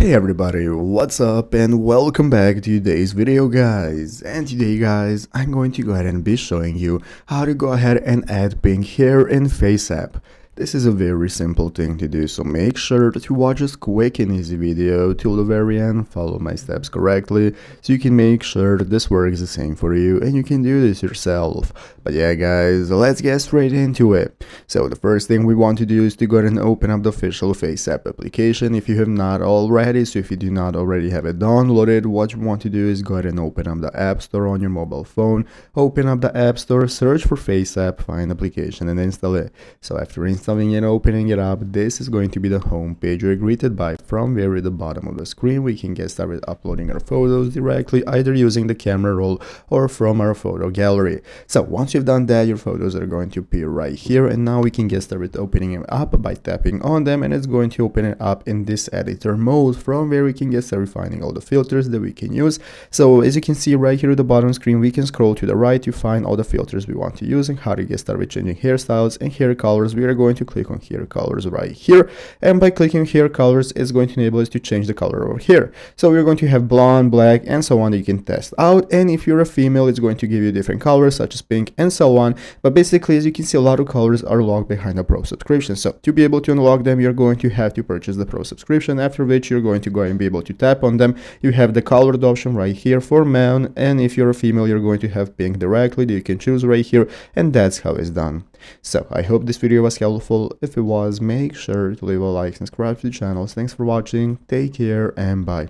Hey everybody, what's up and welcome back to today's video guys. And today guys, I'm going to go ahead and be showing you how to go ahead and add pink here in FaceApp. This is a very simple thing to do, so make sure to watch this quick and easy video till the very end, follow my steps correctly, so you can make sure that this works the same for you and you can do this yourself. But yeah guys, let's get straight into it. So the first thing we want to do is to go ahead and open up the official FaceApp application if you have not already. So if you do not already have it downloaded, what you want to do is go ahead and open up the App Store on your mobile phone, open up the App Store, search for FaceApp, find application and install it. So after installing and opening it up, this is going to be the home page you're greeted by. From very at the bottom of the screen, we can get started uploading our photos directly, either using the camera roll or from our photo gallery. So once you've done that, your photos are going to appear right here, and now we can get started opening them up by tapping on them, and it's going to open it up in this editor mode. From where we can get started finding all the filters that we can use. So as you can see right here at the bottom screen, we can scroll to the right to find all the filters we want to use and how to get started changing hairstyles and hair colors. We are going to click on hair colors right here, and by clicking hair colors, it's going to enable us to change the color over here. So we're going to have blonde, black, and so on that you can test out, and if you're a female, it's going to give you different colors such as pink and so on. But basically, as you can see, a lot of colors are locked behind a pro subscription. So to be able to unlock them, you're going to have to purchase the pro subscription, after which you're going to go and be able to tap on them. You have the colored option right here for men, and if you're a female, you're going to have pink directly that you can choose right here, and that's how it's done. So I hope this video was helpful. If it was, make sure to leave a like and subscribe to the channel. Thanks for watching, take care, and bye.